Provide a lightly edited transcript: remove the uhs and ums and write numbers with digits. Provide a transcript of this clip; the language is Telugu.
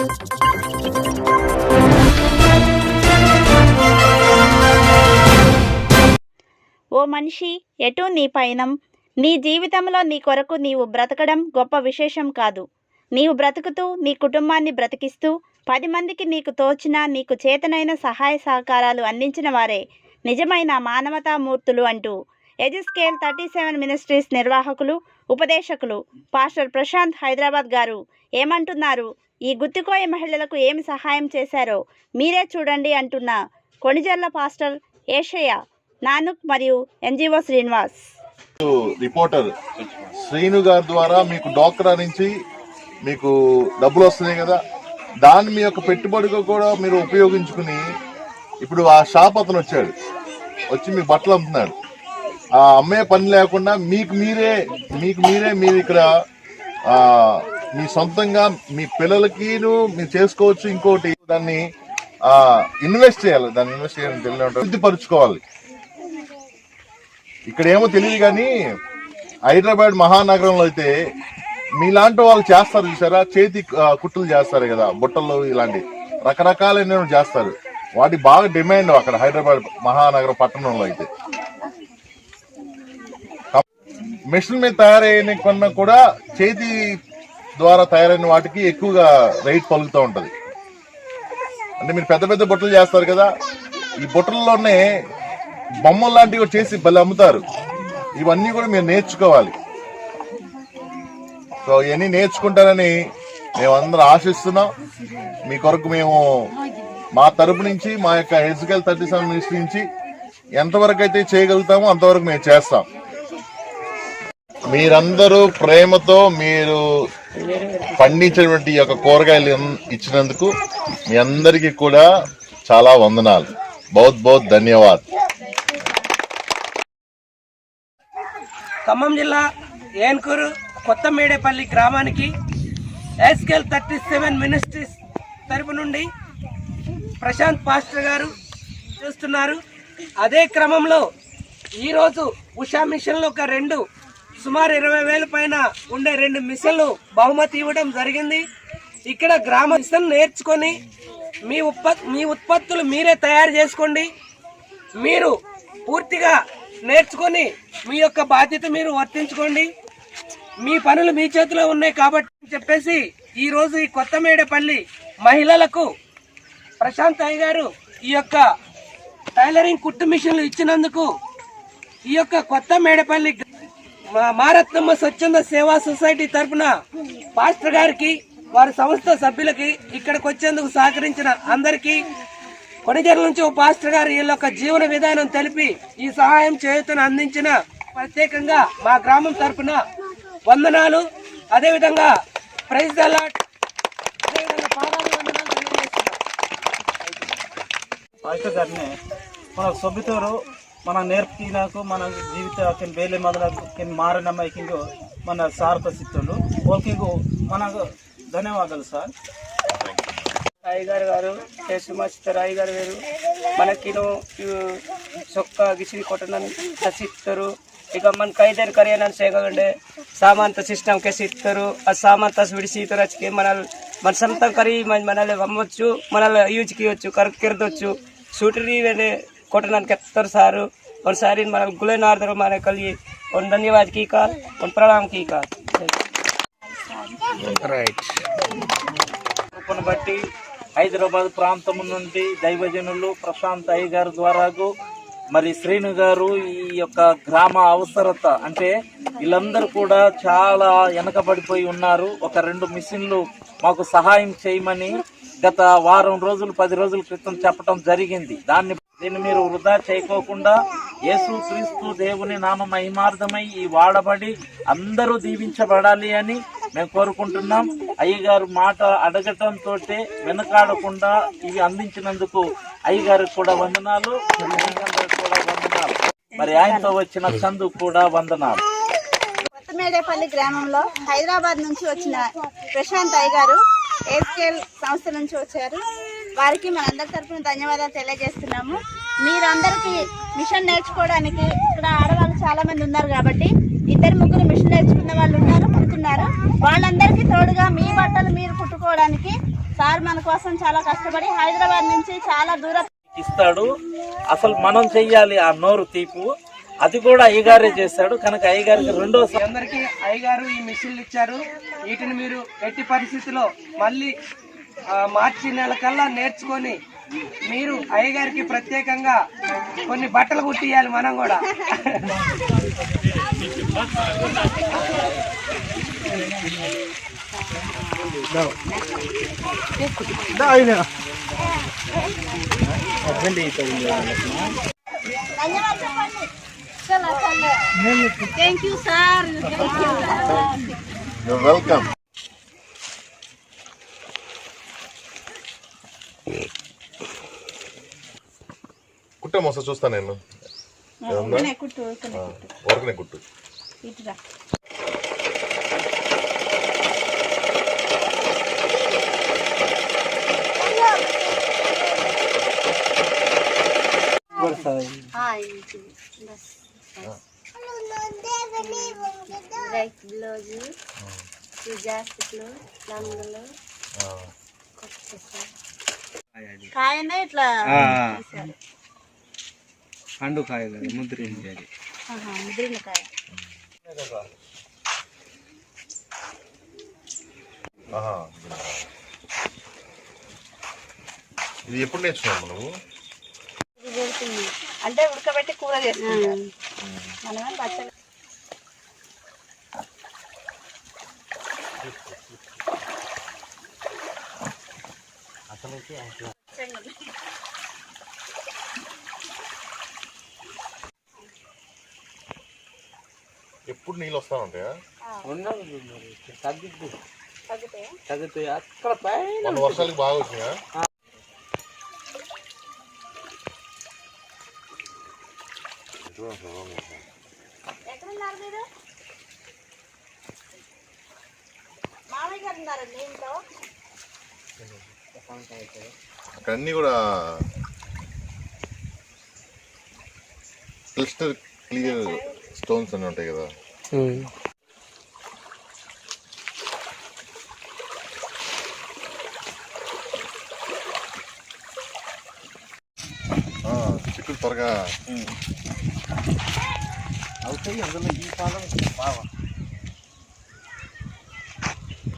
ఓ మనిషి, ఎటు నీ పయనం? నీ జీవితంలో నీ కొరకు నీవు బ్రతకడం గొప్ప విశేషం కాదు. నీవు బ్రతుకుతూ నీ కుటుంబాన్ని బ్రతికిస్తూ 10 మందికి నీకు తోచిన నీకు చేతనైన సహాయ సహకారాలు అందించిన వారే నిజమైన మానవతామూర్తులు అంటూ ఎజిస్కేల్ 37 మినిస్ట్రీస్ నిర్వాహకులు, ఉపదేశకులు పాస్టర్ ప్రశాంత్ హైదరాబాద్ గారు ఏమంటున్నారు, ఈ గుత్తికోయ మహిళలకు ఏమి సహాయం చేశారో మీరే చూడండి అంటున్న కొణిజర్ల పాస్టర్ ఏషయ్య నానుక్ మరియు ఎన్జిఓ శ్రీనివాస్. రిపోర్టర్ శ్రీను గారి ద్వారా మీకు డాక్రా నుంచి మీకు డబ్బులు వస్తున్నాయి కదా, దాన్ని మీ యొక్క పెట్టుబడిగా కూడా మీరు ఉపయోగించుకుని ఇప్పుడు ఆ షాప్ అతను వచ్చి మీ బట్టలు అమ్ముతున్నాడు. ఆ అమ్మే పని లేకుండా మీకు మీరే మీరు ఇక్కడ మీ సొంతంగా మీ పిల్లలకి మీరు చేసుకోవచ్చు. ఇంకోటి దాన్ని ఇన్వెస్ట్ చేయాలి. దాన్ని ఇన్వెస్ట్ చేయాలని తెలియదు, అభివృద్ధి పరుచుకోవాలి. ఇక్కడ ఏమో తెలియదు కానీ హైదరాబాద్ మహానగరంలో అయితే మీలాంటి వాళ్ళు చేస్తారు చూసారా, చేతి కుట్టులు చేస్తారు కదా, బుట్టలు ఇలాంటి రకరకాలైన చేస్తారు. వాటి బాగా డిమాండ్ అక్కడ హైదరాబాద్ మహానగరం పట్టణంలో. అయితే మిషన్ మీద తయారైన కొన్నా కూడా చేతి ద్వారా తయారైన వాటికి ఎక్కువగా రేట్ పలుకుతూ ఉంటది. అంటే మీరు పెద్ద పెద్ద బుట్టలు చేస్తారు కదా, ఈ బుట్టల్లోనే బొమ్మలు లాంటివి చేసి భలే అమ్ముతారు. ఇవన్నీ కూడా మీరు నేర్చుకోవాలి. సో ఇవన్నీ నేర్చుకుంటారని మేమందరం ఆశిస్తున్నాం. మీ కొరకు మేము మా తరపు నుంచి మా యొక్క ఎజిస్కేల్ 37 మినిస్ట్రీ నుంచి ఎంతవరకు అయితే చేయగలుగుతామో అంతవరకు మేము చేస్తాం. మీరందరూ ప్రేమతో మీరు పండించినటువంటి యొక్క కూరగాయలు ఇచ్చినందుకు మీ అందరికీ కూడా చాలా వందనాలు. బహుత్ బహుత్ ధన్యవాద్. ఖమ్మం జిల్లా ఏన్కూరు కొత్తమేడేపల్లి గ్రామానికి ఎజిస్కేల్ 37 మినిస్ట్రీస్ తరపు నుండి ప్రశాంత్ పాస్టర్ గారు చూస్తున్నారు. అదే క్రమంలో ఈరోజు ఉషా మిషన్లు ఒక 2 సుమారు 20,000 పైన ఉండే 2 మిషన్లు బహుమతి ఇవ్వడం జరిగింది. ఇక్కడ గ్రామ మిషన్ నేర్చుకొని మీ ఉత్పత్తులు మీరే తయారు చేసుకోండి. మీరు పూర్తిగా నేర్చుకొని మీ యొక్క బాధ్యత మీరు వర్తించుకోండి. మీ పనులు మీ చేతిలో ఉన్నాయి కాబట్టి చెప్పేసి ఈరోజు ఈ కొత్తమేడపల్లి మహిళలకు ప్రశాంత్ అయ్య గారు ఈ యొక్క టైలరింగ్ కుట్టు మిషన్లు ఇచ్చినందుకు ఈ యొక్క కొత్తమేడపల్లి మారత్నమ్మ స్వచ్ఛంద సేవా సొసైటీ తరఫున పాస్టర్ గారికి, వారి సంస్థ సభ్యులకి, ఇక్కడికి వచ్చేందుకు సహకరించిన అందరికీ, కొణిజర్ల నుంచి ఓ పాస్టర్ గారు వీళ్ళ యొక్క జీవన విధానం తెలిపి ఈ సహాయం చేయుతను అందించిన ప్రత్యేకంగా మా గ్రామం తరఫున వందనాలు. అదేవిధంగా ప్రైజ్ ద లార్డ్, అదేవిధంగా పాదాలు వందనాలు తెలియజేస్తున్నాం. ಪಾಸ್ಟರ್ గారిని మన సభ్యుతోరు మన నేర్పినాకు మన జీవిತ ಬೇಲೆ ಮೊದಲ ಮಾರನಮ್ಮಕಿಂಗು మన సారథ సిద్ధులు ఓకేకు మనకు ధన్యవాదాలు సార్. అయ్యగారు గారు సుమాచిస్తారు అయ్యగారు గారు మనకిను ಸೊಕ್ಕ ಗಿಸಿ ಕೊಟ್ಟನನ್ನು ಹಸಿತ್ತರು. ಈಗ మన ಕೈದೇನು ಕರಿಯನನ್ನು ಸೇಗಂಡೆ ಸಾಮಾನ್ ಸಿಸ್ಟಮ್ ಕೆ ಸಿತ್ತರು. ಆ ಸಾಮಾನ್ ತಸ್ ಬಿಡಿಸಿ ತರಚ್ಕೆ మన సొంతం కరీ మనల్ని అమ్మవచ్చు, మనల్ని యూజ్ చేయవచ్చు, కరిదొచ్చు. సూటరీ వేరే కొట్టడానికి ఎత్తారు సారు. ఒకసారి మన గులేనార్దరు మన కలిగి ధన్యవాद की काल और प्रणाम की काल. బట్టి హైదరాబాద్ ప్రాంతం నుండి దైవజనులు ప్రశాంత్ అయ్య గారి ద్వారాకు మరి శ్రీను గారు ఈ యొక్క గ్రామ అవసరత అంటే వీళ్ళందరూ కూడా చాలా వెనకబడిపోయి ఉన్నారు. ఒక 2 మిషన్లు మాకు సహాయం చేయమని గత వారం రోజులు 10 రోజుల క్రితం చెప్పడం జరిగింది. దీన్ని మీరు వృధా చేయకోకుండా యేసు క్రీస్తు దేవుని నామ మహిమార్థమై ఈ వాడబడి అందరూ దీవించబడాలి అని మేము కోరుకుంటున్నాం. అయ్యగారు మాట అడగటంతో వెనకాడకుండా ఇవి అందించినందుకు అయ్యగారికి కూడా వందనాలు, కూడా వందనాలు. మరి ఆయనతో వచ్చిన చందు కూడా వందనాలు. కొత్తమేడేపల్లి గ్రామంలో హైదరాబాద్ నుంచి వచ్చిన ప్రశాంత్ అయ్య గారు ఎజిస్కేల్ సంస్థ నుంచి వచ్చారు. వారికి మనందరి తరఫున ధన్యవాదాలు తెలియజేస్తున్నాము. మీరందరికీ మిషన్ నేర్చుకోవడానికి ఇక్కడ ఆడవాళ్ళు చాలా మంది ఉన్నారు కాబట్టి 2-3 మిషన్ నేర్చుకున్న వాళ్ళు ఉన్నారు, కుడుతున్నారు. వాళ్ళందరికీ తోడుగా మీ బట్టలు మీరు కుట్టుకోవడానికి సార్ మన కోసం చాలా కష్టపడి హైదరాబాద్ నుంచి చాలా దూరం ఇస్తాడు. అసలు మనం చెయ్యాలి ఆ నోరు తీపు, అది కూడా అయ్యగారే చేశాడు. కనుక అయ్యగారికి రెండోసారి అందరికీ అయ్యగారు ఈ మిషన్లు ఇచ్చారు. వీటిని మీరు ఎట్టి పరిస్థితిలో మళ్ళీ మార్చి నెల కల్లా నేర్చుకొని మీరు అయ్యగారికి ప్రత్యేకంగా కొన్ని బట్టలు కుట్టియాలి మనం కూడా. Thank you sir. వెల్కమ్. కుట్టమో సార్, చూస్తా నేను. వరకునే కుట్టు. కాయనే ఇట్లా పండు కాయ కదా, ముద్రించేది. ముద్రిన కాయ. ఇది ఎప్పుడు నేర్చుకున్నావు నువ్వు? అంటే ఉడకబెట్టి కూర చేసుకుంటాం మనం. పచ్చడి ఎప్పుడు నీళ్ళు వస్తా ఉంటాయా? తగ్గుతాయి అక్కడ పైన. మన వర్షాలకి బాగా వచ్చినాయా? ఎక్కడున్నారు మీరు? మామయ్య గారు ఉన్నారండి ఇంట్లో. అక్కడ అన్ని కూడా క్లిస్టర్ క్లియర్ స్టోన్స్ అన్నీ ఉంటాయి కదా. చిక్కుడు త్వరగా అవుతాయి. అందులో ఈ పాదం బాగా